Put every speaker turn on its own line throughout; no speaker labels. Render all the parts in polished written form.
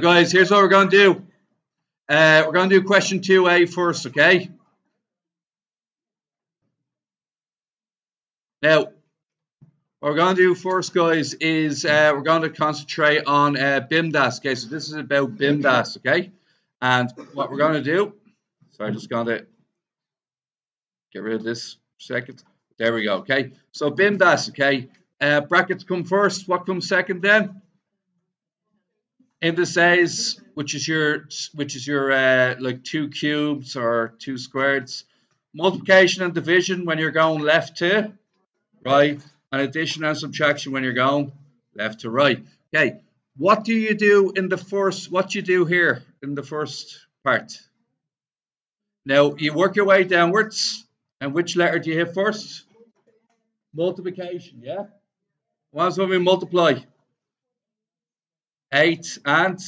Guys, here's what we're going to do. We're going to do question 2A first, okay? Now, what we're going to do first, guys, is we're going to concentrate on bimdas. Okay, so this is about bimdas, okay? And what we're going to do, so I'm just going to get rid of this second. There we go, okay? So bimdas, okay? Brackets come first. What comes second then? Indices, which is your like 2 cubes or 2 squares. Multiplication and division when you're going left to right, and addition and subtraction when you're going left to right. Okay, what do you do in the first? What you do here in the first part? Now you work your way downwards, and which letter do you hit first? Multiplication, yeah. What's when we multiply? 8 and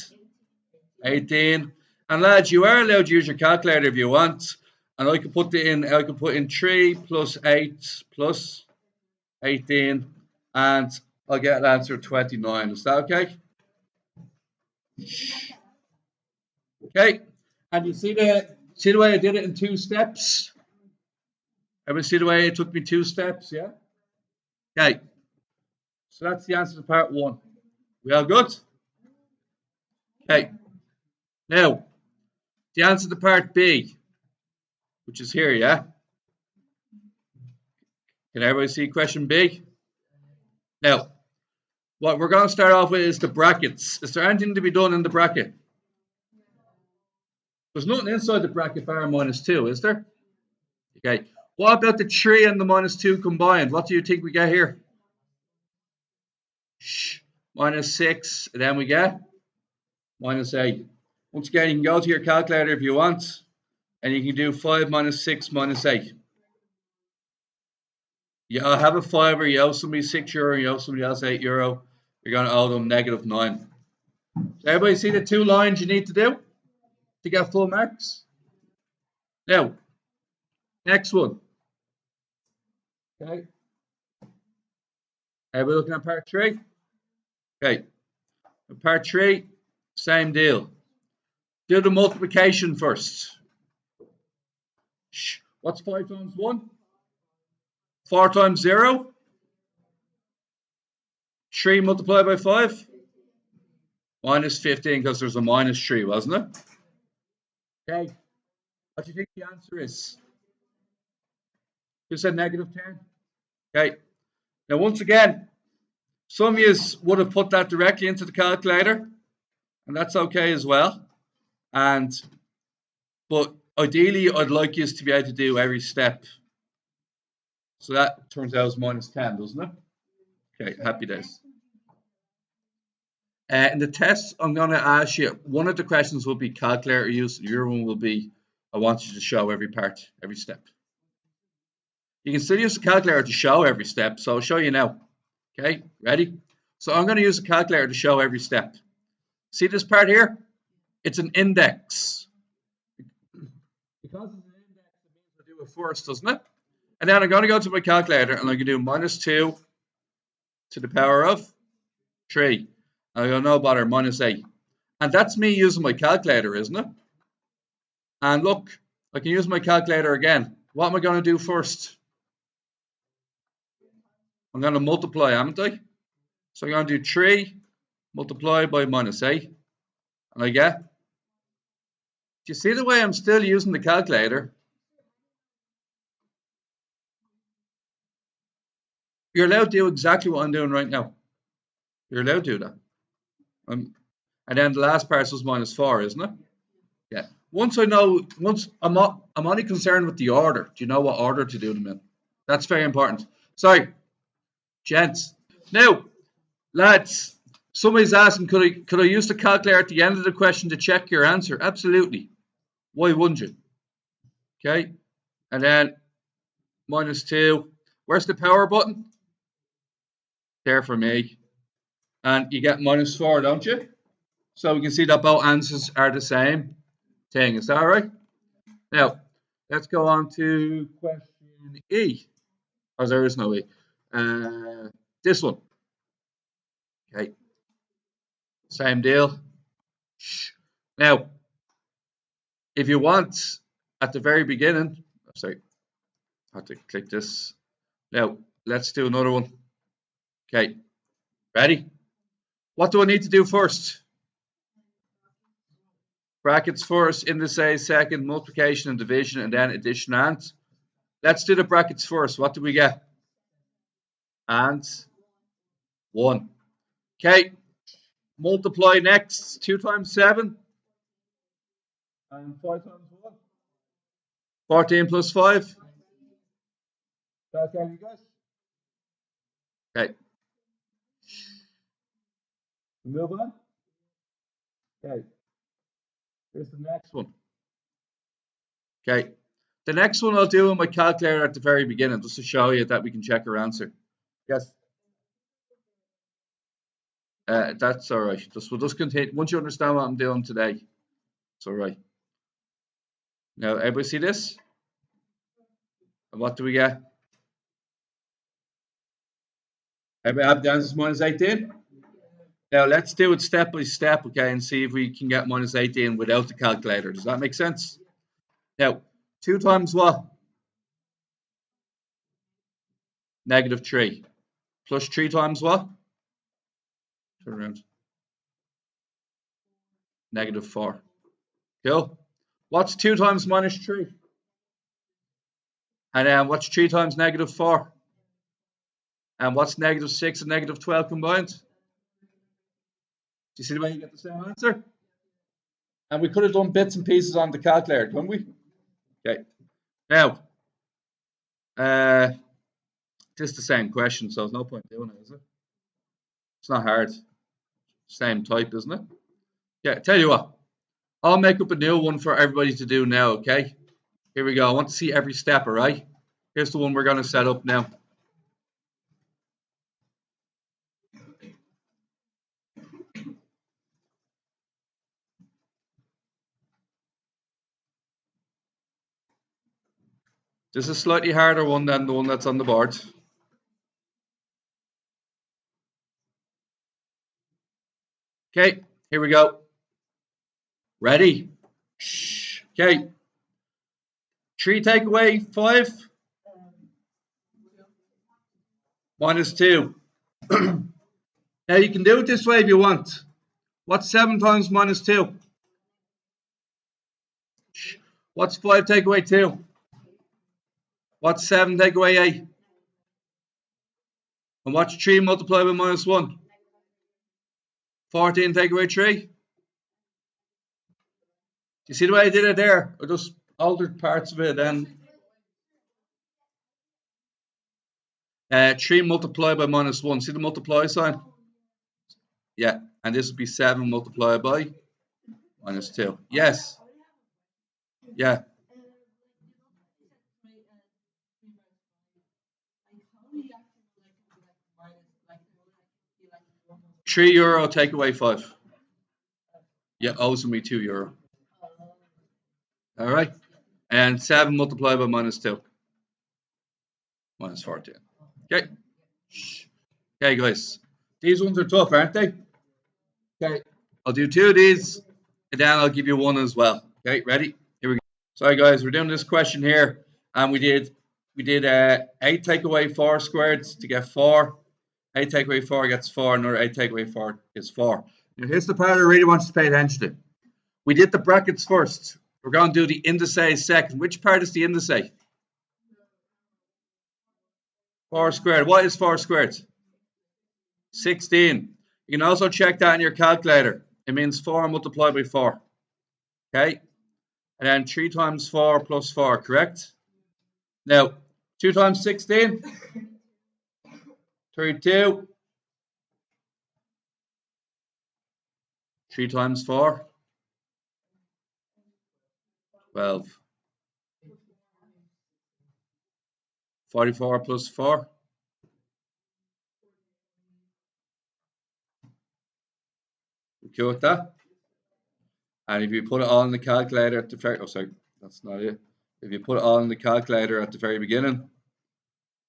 18. And lads, you are allowed to use your calculator if you want. And I can put in 3 plus 8 plus 18, and I'll get an answer of 29. Is that okay? Okay. And you see the way I did it in 2 steps? Everyone see the way it took me 2 steps, yeah? Okay. So that's the answer to part 1. We all good? Okay. Now, the answer to part B, which is here, yeah? Can everybody see question B? Now, what we're going to start off with is the brackets. Is there anything to be done in the bracket? There's nothing inside the bracket bar -2, is there? Okay. What about the 3 and the -2 combined? What do you think we get here? -6, and then we get -8. Once again, you can go to your calculator if you want, and you can do 5 minus 6 minus 8. You have a fiver, you owe somebody €6, you owe somebody else €8. You're going to owe them -9. So everybody see the 2 lines you need to do to get full marks? Now, next one. Okay. Everybody looking at part 3? Okay. Part 3, same deal. Do the multiplication first. What's 5 times 1? 4 times 0? 3 multiplied by 5? -15, because there's a -3, wasn't it? Okay. What do you think the answer is? You said -10. Okay. Now, once again, some of you would have put that directly into the calculator, and that's okay as well. But ideally, I'd like you to be able to do every step. So that turns out as -10, doesn't it? Okay, happy days. In the test, I'm going to ask you, one of the questions will be calculator use, the other one will be, I want you to show every part, every step. You can still use the calculator to show every step, so I'll show you now. Okay, ready? So I'm going to use a calculator to show every step. See this part here? It's an index. Because it's an index, it means I do it first, doesn't it? And then I'm going to go to my calculator and I'm going to do -2 to the power of 3. I go, no bother, -8. And that's me using my calculator, isn't it? And look, I can use my calculator again. What am I going to do first? I'm going to multiply, haven't I? So I'm going to do 3 multiplied by -8. And I get, do you see the way I'm still using the calculator? You're allowed to do exactly what I'm doing right now. You're allowed to do that. And then the last part was -4, isn't it? Yeah. Once I'm only concerned with the order. Do you know what order to do them in? That's very important. Sorry, gents. Now, lads, somebody's asking, could I use the calculator at the end of the question to check your answer? Absolutely. Why wouldn't you? Okay. And then -2. Where's the power button? There for me. And you get -4, don't you? So we can see that both answers are the same thing. Is that right? Now, let's go on to question E. Oh, there is no E. This one. Okay. Same deal. Now, if you want, at the very beginning, sorry, I have to click this. Now, let's do another one. Okay, ready? What do I need to do first? Brackets first, indices second, multiplication and division, and then addition and. Let's do the brackets first. What do we get? And 1. Okay, multiply next. 2 times 7. And 5 times 1. 14 plus 5. Okay, you guys. Okay. Move on. Okay. Here's the next one. Okay. The next one I'll do on my calculator at the very beginning, just to show you that we can check our answer. Yes. That's all right. We'll just continue. Once you understand what I'm doing today, it's all right. Now, everybody see this? And what do we get? Everybody have the answers minus 18? Now, let's do it step by step, okay, and see if we can get minus 18 without the calculator. Does that make sense? Now, 2 times what? Negative 3. Plus 3 times what? Turn around. Negative 4. Cool. What's 2 times minus 3? And then what's 3 times negative 4? And what's negative 6 and negative 12 combined? Do you see the way you get the same answer? And we could have done bits and pieces on the calculator, couldn't we? Okay. Now, just the same question, so there's no point doing it, is it? It's not hard. Same type, isn't it? Yeah, tell you what. I'll make up a new one for everybody to do now, okay? Here we go. I want to see every step, all right? Here's the one we're going to set up now. This is a slightly harder one than the one that's on the board. Okay, here we go. Ready? Okay. 3 take away 5. Minus 2. Now you can do it this way if you want. What's 7 times minus 2? What's 5 take away 2? What's 7 take away 8? And what's 3 multiplied by minus 1? 14 take away 3. Do you see the way I did it there? I just altered parts of it and 3 multiplied by minus 1. See the multiply sign? Yeah, and this would be 7 multiplied by minus 2. Yes. Yeah. €3 take away 5. Yeah, owes me €2. All right. And 7 multiplied by minus 2. Minus 14. Okay. Okay, guys. These ones are tough, aren't they? Okay. I'll do 2 of these, and then I'll give you one as well. Okay, ready? Here we go. Sorry, guys. We're doing this question here, and we did 8 take away 4 squared to get 4. 8 take away 4 gets 4. Another 8 take away 4 is 4. Now, here's the part I really want you to pay attention to. We did the brackets first. We're going to do the indices second. Which part is the indice? 4 squared. What is 4 squared? 16. You can also check that in your calculator. It means 4 multiplied by 4. Okay? And then 3 times 4 plus 4, correct? Now, 2 times 16? 32. 3 times 4? 12. 44 plus 4? You cool with that? And if you put it all in the calculator at the very, oh sorry, that's not it. If you put it all in the calculator at the very beginning,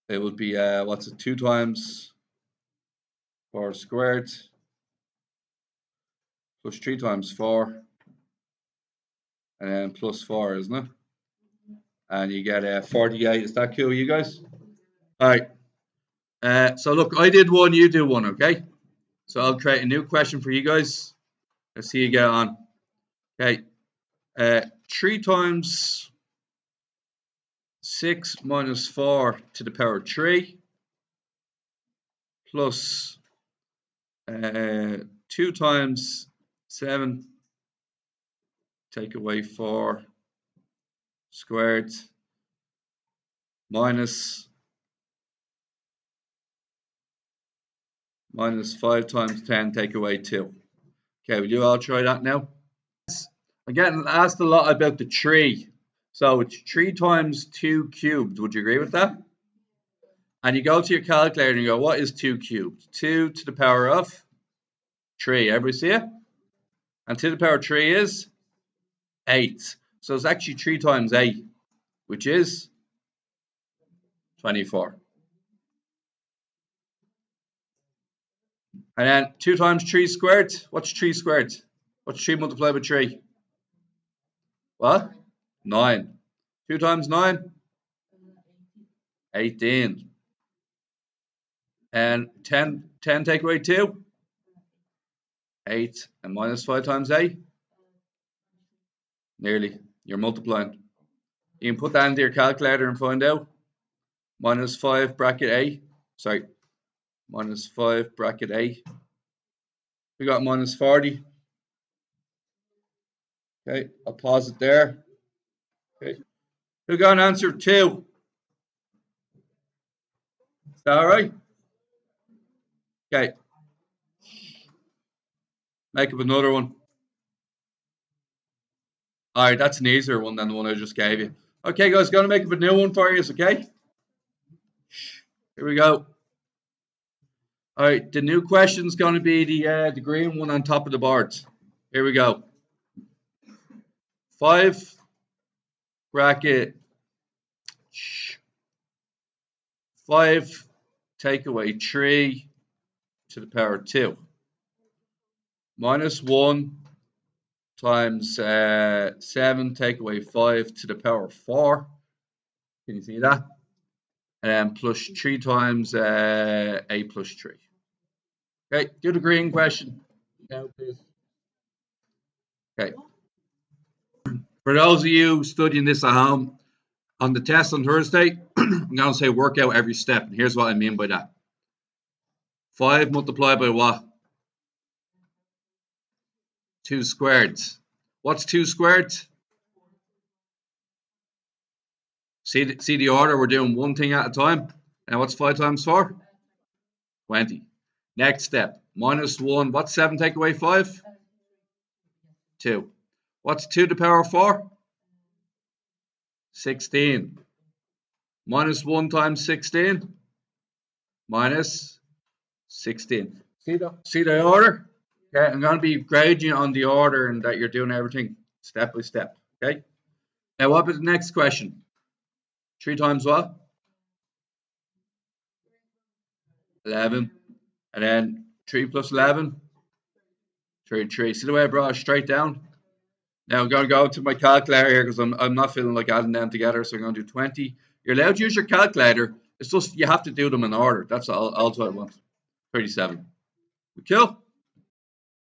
it would be what's it? 2 times 4 squared plus 3 times 4 and then plus 4, isn't it? And you get 48. Is that cool, you guys? All right. So look, I did one, you do one, okay? So I'll create a new question for you guys. Let's see you get on. Okay. 3 times 6 minus 4 to the power 3 plus 2 times 7 take away 4 squared minus 5 times 10 take away 2. Okay, will you all try that now? I'm getting asked a lot about the 3. So it's 3 times 2 cubed. Would you agree with that? And you go to your calculator and you go, what is 2 cubed? 2 to the power of 3. Everybody see it? And 2 to the power 3 is 8. So it's actually 3 times 8, which is 24. And then 2 times 3 squared. What's 3 squared? What's 3 multiplied by 3? What? 9. 2 times 9? 18. And 10 take away 2? 8. And minus 5 times 8? Nearly. You're multiplying. You can put that into your calculator and find out. Minus 5 bracket A. Sorry. Minus 5 bracket A. We got minus 40. Okay, I'll pause it there. Okay. Who got an answer 2? Is that all right? Okay. Make up another one. All right, that's an easier one than the one I just gave you. Okay, guys, going to make up a new one for you, okay? Here we go. All right, the new question is going to be the green one on top of the board. Here we go. 5 bracket 5 take away 3 to the power 2 minus 1 times 7 take away 5 to the power 4. Can you see that? And then plus 3 times a plus 3. Okay, do the green question now, please. Okay. For those of you studying this at home, on the test on Thursday, I'm going to say work out every step. And here's what I mean by that. 5 multiplied by what? 2 squared. What's 2 squared? See the order? We're doing one thing at a time. And what's 5 times 4? 20. Next step. Minus 1. What's 7 take away 5? 2. What's 2 to the power of 4? 16. Minus 1 times 16? Minus 16. See the order? Okay, I'm going to be grading you on the order and that you're doing everything step by step. Okay? Now, what about the next question? 3 times what? 11. And then 3 plus 11? 33. See the way I brought it straight down? Now I'm going to go to my calculator here because I'm not feeling like adding them together. So I'm going to do 20. You're allowed to use your calculator. It's just you have to do them in order. That's all I want. 37. We cool?